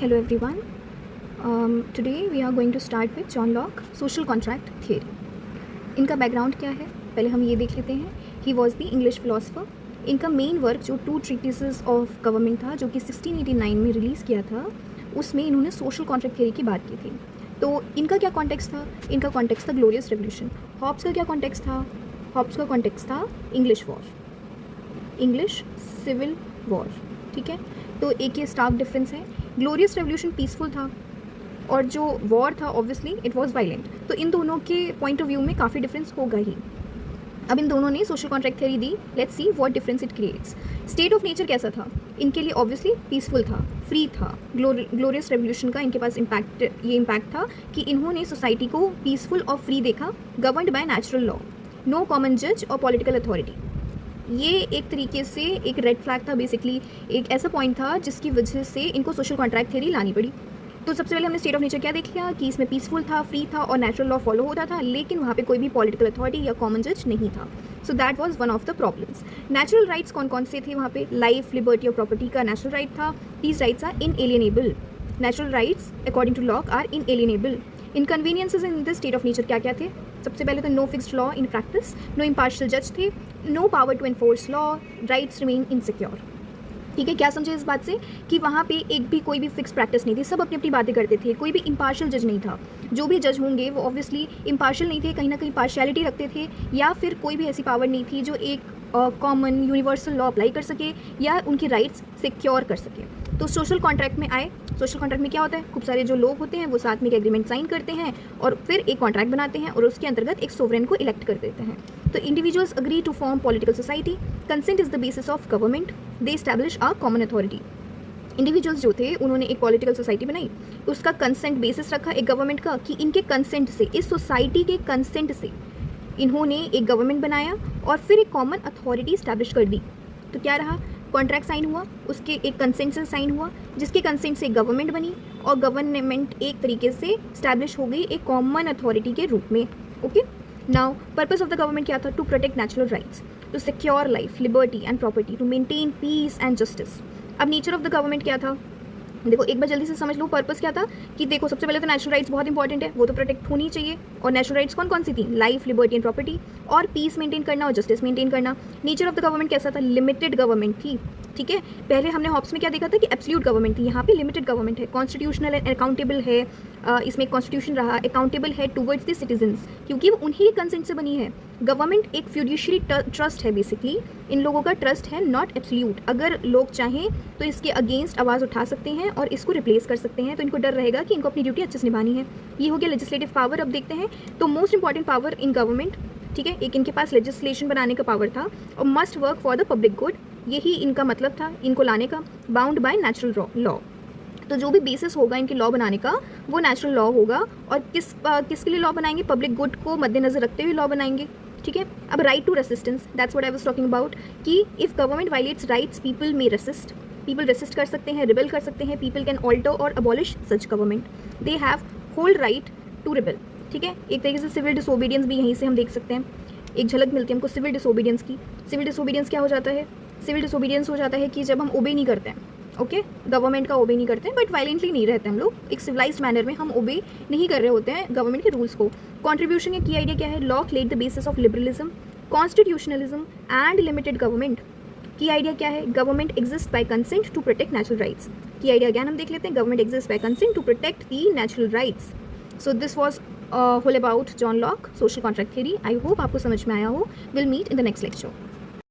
Hello everyone. Today we are going to start with John Locke, social contract theory. इनका background क्या है पहले हम ये देख लेते हैं. He was the English philosopher. इनका मेन वर्क जो 2 ट्रीटिसेस ऑफ गवर्नमेंट था जो कि 1689 में रिलीज़ किया था, उसमें इन्होंने सोशल कॉन्ट्रैक्ट थ्योरी की बात की थी. तो इनका क्या कॉन्टेक्स्ट था? इनका कॉन्टेक्स्ट था ग्लोरियस रेवोल्यूशन. हॉब्स का क्या कॉन्टेक्स्ट था? हॉब्स का कॉन्टेक्स्ट था English war, English civil war. ठीक है, तो एक ये स्टार्क डिफरेंस है. ग्लोरियस रेवोल्यूशन पीसफुल था और जो वॉर था ऑब्वियसली इट वाज वायलेंट. तो इन दोनों के पॉइंट ऑफ व्यू में काफ़ी डिफरेंस होगा ही. अब इन दोनों ने social contract theory the. Let's see what difference it creates. State of nature कैसा था? इनके लिए ऑब्वियसली पीसफुल था, फ्री था. ग्लोरियस रेवोल्यूशन का इनके पास इम्पैक्ट था कि इन्होंने सोसाइटी को पीसफुल और फ्री देखा, governed by natural law, no common जज और पॉलिटिकल अथॉरिटी. ये एक तरीके से एक रेड फ्लैग था. बेसिकली एक ऐसा पॉइंट था जिसकी वजह से इनको सोशल कॉन्ट्रैक्ट थ्योरी लानी पड़ी. तो सबसे पहले हमने स्टेट ऑफ नेचर क्या देख लिया कि इसमें पीसफुल था, फ्री था और नेचुरल लॉ फॉलो होता था, लेकिन वहाँ पे कोई भी पॉलिटिकल अथॉरिटी या कॉमन जज नहीं था. So that was one of the problems. Natural rights कौन कौन से थे वहाँ पे? लाइफ, लिबर्टी और प्रॉपर्टी का नेचुरल राइट था. These rights are inalienable. Natural rights according to Locke are inalienable. Inconveniences in the state of nature क्या क्या थे? सबसे पहले तो no fixed law in practice, no impartial जज थे, no power to enforce law, rights remain insecure. ठीक है, क्या समझे इस बात से कि वहाँ पे एक भी कोई भी फिक्स प्रैक्टिस नहीं थी, सब अपनी अपनी बातें करते थे, कोई भी इम्पार्शियल जज नहीं था. जो भी जज होंगे वो ऑब्वियसली इम्पार्शियल नहीं थे, कहीं ना कहीं पार्शियलिटी रखते थे, या फिर कोई भी ऐसी पावर नहीं थी जो एक कॉमन यूनिवर्सल लॉ अप्लाई कर सके या उनकी राइट्स सिक्योर कर सके. तो सोशल कॉन्ट्रैक्ट में आए. सोशल कॉन्ट्रैक्ट में क्या होता है? खूब सारे जो लोग होते हैं वो साथ में एक एग्रीमेंट साइन करते हैं और फिर एक कॉन्ट्रैक्ट बनाते हैं और उसके अंतर्गत एक सोवरेन को इलेक्ट कर देते हैं. तो individuals agree to form political society. Consent is the basis of government. They establish a common authority. Individuals जो थे उन्होंने एक पॉलिटिकल सोसाइटी बनाई, उसका कंसेंट बेसिस रखा एक गवर्नमेंट का कि इनके कंसेंट से, इस सोसाइटी के कंसेंट से इन्होंने एक गवर्नमेंट बनाया और फिर एक कॉमन अथॉरिटी इस्टेब्लिश कर दी. तो क्या रहा? कॉन्ट्रैक्ट साइन हुआ, उसके एक कंसेंट से साइन हुआ, जिसके कंसेंट से गवर्नमेंट बनी और गवर्नमेंट एक तरीके से इस्टेब्लिश हो गई एक कॉमन अथॉरिटी के रूप में. Okay, now purpose of the government क्या था? To protect natural rights, to secure life, liberty and property, to maintain peace and justice. अब नेचर ऑफ द गवर्नमेंट क्या था? देखो एक बार जल्दी से समझ लो पर्पस क्या था. कि देखो सबसे पहले तो नेचुरल राइट्स बहुत इंपॉर्टेंट है, वो तो प्रोटेक्ट होनी चाहिए. और नेचुरल राइट्स कौन कौन सी थी? लाइफ, लिबर्टी एंड प्रॉपर्टी, और पीस मेंटेन करना और जस्टिस मेंटेन करना. नेचर ऑफ द गवर्नमेंट कैसा था? लिमिटेड गवर्नमेंट थी. ठीक है, पहले हमने हॉब्स में क्या देखा था कि एब्सोल्यूट गवर्नमेंट थी, यहाँ पे लिमिटेड गवर्नमेंट है. कॉन्स्टिट्यूशनल एंड अकाउंटेबल है. इसमें कॉन्स्टिट्यूशन रहा, अकाउंटेबल है टुवर्ड्स द सिटीजन्स, क्योंकि वो उन्हीं कंसेंट से बनी है. गवर्नमेंट एक फ्यूडिशरी ट्रस्ट है. बेसिकली इन लोगों का ट्रस्ट है, नॉट एब्सोल्यूट. अगर लोग चाहें तो इसके अगेंस्ट आवाज़ उठा सकते हैं और इसको रिप्लेस कर सकते हैं. तो इनको डर रहेगा कि इनको अपनी ड्यूटी अच्छे से निभानी है. ये हो गया लेजिस्लेटिव पावर. अब देखते हैं तो most important power in government. ठीक है, एक इनके पास लेजिस्लेशन बनाने का पावर था और must work for the public good. यही इनका मतलब था इनको लाने का. Bound by natural law. तो जो भी बेसिस होगा इनके लॉ बनाने का वो नेचुरल लॉ होगा. और किसके लिए लॉ बनाएंगे? पब्लिक गुड को मद्देनजर रखते हुए लॉ बनाएंगे. ठीक है, अब right to resistance, that's what I was talking about. कि if government violates rights, people may resist. People resist कर सकते हैं, रिबेल कर सकते हैं. पीपल कैन ऑल्टर और abolish such government. They have whole right to rebel. ठीक है, एक तरीके से सिविल डिसोबीडियंस भी यहीं से हम देख सकते हैं. एक झलक मिलती है हमको सिविल डिसोबीडियंस की. सिविल डिसोबीडियंस क्या हो जाता है? सिविल डिसोबीडियंस हो जाता है कि जब हम ओबे नहीं करते हैं, ओके, गवर्नमेंट का ओबे नहीं करते हैं, बट वायलेंटली नहीं रहते हम लोग, एक सिविलाइज्ड मैनर में हम ओबे नहीं कर रहे होते हैं गवर्नमेंट के रूल्स को. कॉन्ट्रीब्यूशन का की आइडिया क्या है? Locke laid the basis of liberalism, constitutionalism and limited government. Key idea क्या है? Government exist by consent to protect natural rights. Key idea again हम देख लेते हैं. Government exist by consent to protect the natural rights. So this was whole about John Locke, social contract theory. I hope आपको समझ में आया हो. Will meet in the next lecture.